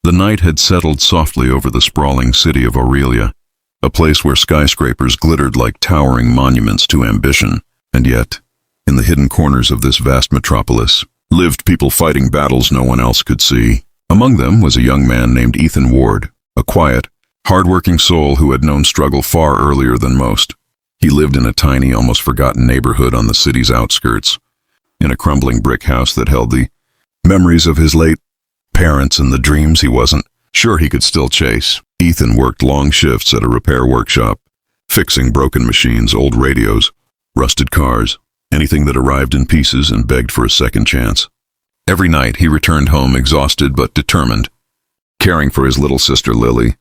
The night had settled softly over the sprawling city of Aurelia, a place where skyscrapers glittered like towering monuments to ambition. And yet, in the hidden corners of this vast metropolis, lived people fighting battles no one else could see. Among them was a young man named Ethan Ward, a quiet, hard-working soul who had known struggle far earlier than most. He lived in a tiny, almost forgotten neighborhood on the city's outskirts, in a crumbling brick house that held the memories of his late parents and the dreams he wasn't sure he could still chase. Ethan worked long shifts at a repair workshop, fixing broken machines, old radios, rusted cars, anything that arrived in pieces and begged for a second chance. Every night he returned home exhausted but determined, caring for his little sister Lily,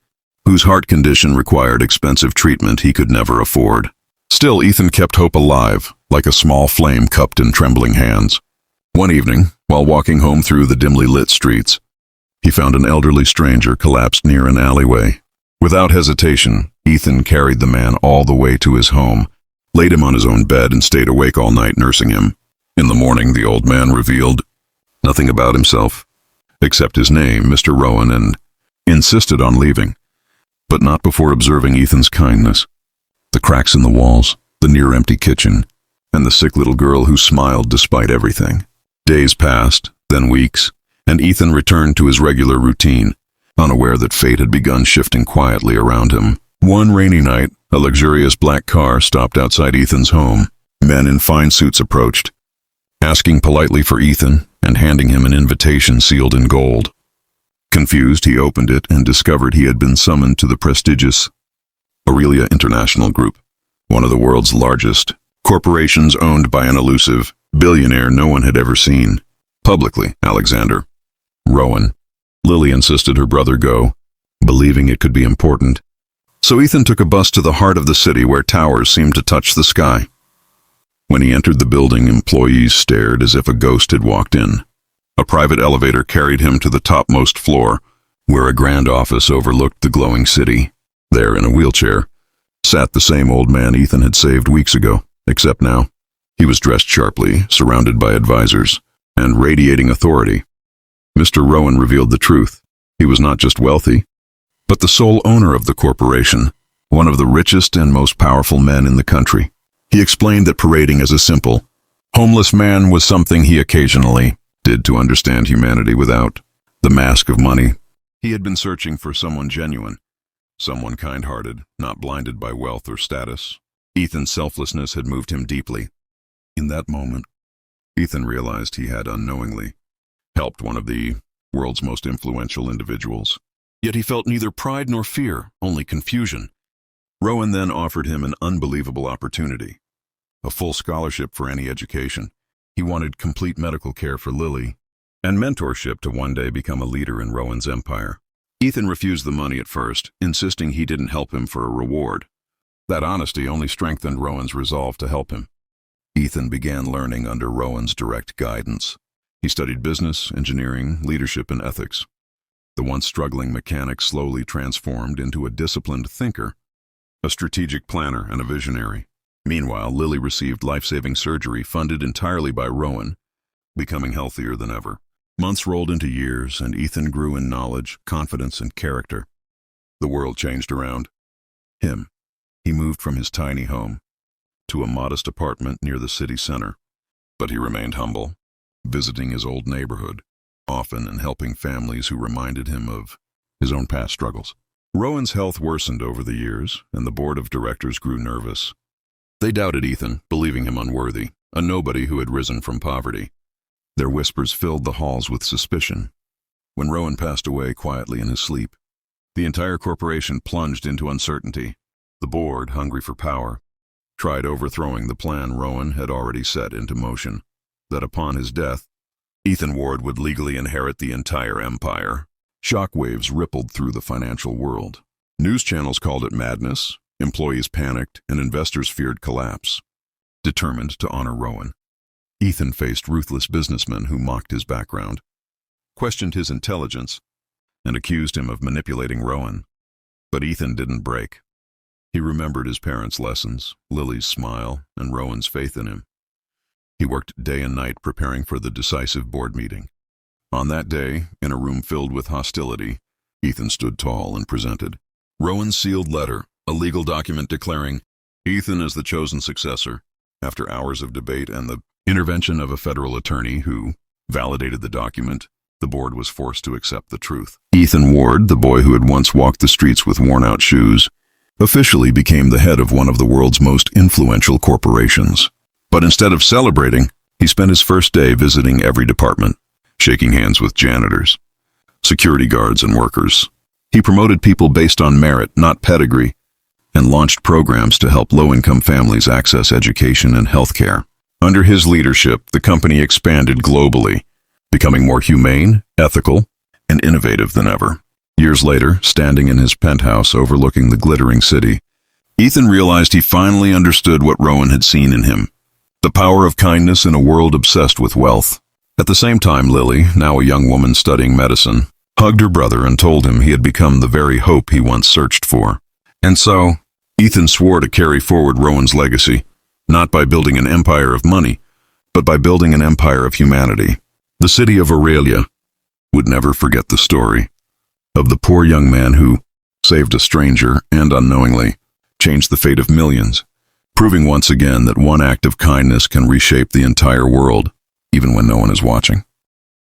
whose heart condition required expensive treatment he could never afford. Still, Ethan kept hope alive, like a small flame cupped in trembling hands. One evening, while walking home through the dimly lit streets, he found an elderly stranger collapsed near an alleyway. Without hesitation, Ethan carried the man all the way to his home, laid him on his own bed, and stayed awake all night nursing him. In the morning, the old man revealed nothing about himself, except his name, Mr. Rowan, and insisted on leaving, but not before observing Ethan's kindness. The cracks in the walls, the near-empty kitchen, and the sick little girl who smiled despite everything. Days passed, then weeks, and Ethan returned to his regular routine, unaware that fate had begun shifting quietly around him. One rainy night, a luxurious black car stopped outside Ethan's home. Men in fine suits approached, asking politely for Ethan and handing him an invitation sealed in gold. Confused, he opened it and discovered he had been summoned to the prestigious Aurelia International Group, one of the world's largest corporations owned by an elusive billionaire no one had ever seen. Publicly, Alexander Rowan. Lily insisted her brother go, believing it could be important. So Ethan took a bus to the heart of the city where towers seemed to touch the sky. When he entered the building, employees stared as if a ghost had walked in. A private elevator carried him to the topmost floor, where a grand office overlooked the glowing city. There, in a wheelchair, sat the same old man Ethan had saved weeks ago, except now he was dressed sharply, surrounded by advisors, and radiating authority. Mr. Rowan revealed the truth. He was not just wealthy, but the sole owner of the corporation, one of the richest and most powerful men in the country. He explained that parading as a simple, homeless man was something he occasionally did to understand humanity without the mask of money. He had been searching for someone genuine, someone kind-hearted, not blinded by wealth or status. Ethan's selflessness had moved him deeply. In that moment, Ethan realized he had unknowingly helped one of the world's most influential individuals. Yet he felt neither pride nor fear, only confusion. Rowan then offered him an unbelievable opportunity, a full scholarship for any education. He wanted complete medical care for Lily, and mentorship to one day become a leader in Rowan's empire. Ethan refused the money at first, insisting he didn't help him for a reward. That honesty only strengthened Rowan's resolve to help him. Ethan began learning under Rowan's direct guidance. He studied business, engineering, leadership, and ethics. The once struggling mechanic slowly transformed into a disciplined thinker, a strategic planner, and a visionary. Meanwhile, Lily received life-saving surgery funded entirely by Rowan, becoming healthier than ever. Months rolled into years, and Ethan grew in knowledge, confidence, and character. The world changed around him. He moved from his tiny home to a modest apartment near the city center, but he remained humble, visiting his old neighborhood often and helping families who reminded him of his own past struggles. Rowan's health worsened over the years, and the board of directors grew nervous. They doubted Ethan, believing him unworthy, a nobody who had risen from poverty. Their whispers filled the halls with suspicion. When Rowan passed away quietly in his sleep, the entire corporation plunged into uncertainty. The board, hungry for power, tried overthrowing the plan Rowan had already set into motion, that upon his death, Ethan Ward would legally inherit the entire empire. Shockwaves rippled through the financial world. News channels called it madness, employees panicked, and investors feared collapse. Determined to honor Rowan, Ethan faced ruthless businessmen who mocked his background, questioned his intelligence, and accused him of manipulating Rowan. But Ethan didn't break. He remembered his parents' lessons, Lily's smile, and Rowan's faith in him. He worked day and night preparing for the decisive board meeting. On that day, in a room filled with hostility, Ethan stood tall and presented Rowan's sealed letter, a legal document declaring Ethan as the chosen successor. After hours of debate and the intervention of a federal attorney who validated the document, the board was forced to accept the truth. Ethan Ward, the boy who had once walked the streets with worn-out shoes, officially became the head of one of the world's most influential corporations. But instead of celebrating, he spent his first day visiting every department, shaking hands with janitors, security guards, and workers. He promoted people based on merit, not pedigree, and launched programs to help low-income families access education and healthcare. Under his leadership, the company expanded globally, becoming more humane, ethical, and innovative than ever. Years later, standing in his penthouse overlooking the glittering city, Ethan realized he finally understood what Rowan had seen in him: the power of kindness in a world obsessed with wealth. At the same time, Lily, now a young woman studying medicine, hugged her brother and told him he had become the very hope he once searched for. And so, Ethan swore to carry forward Rowan's legacy, not by building an empire of money, but by building an empire of humanity. The city of Aurelia would never forget the story of the poor young man who saved a stranger and unknowingly changed the fate of millions, proving once again that one act of kindness can reshape the entire world, even when no one is watching.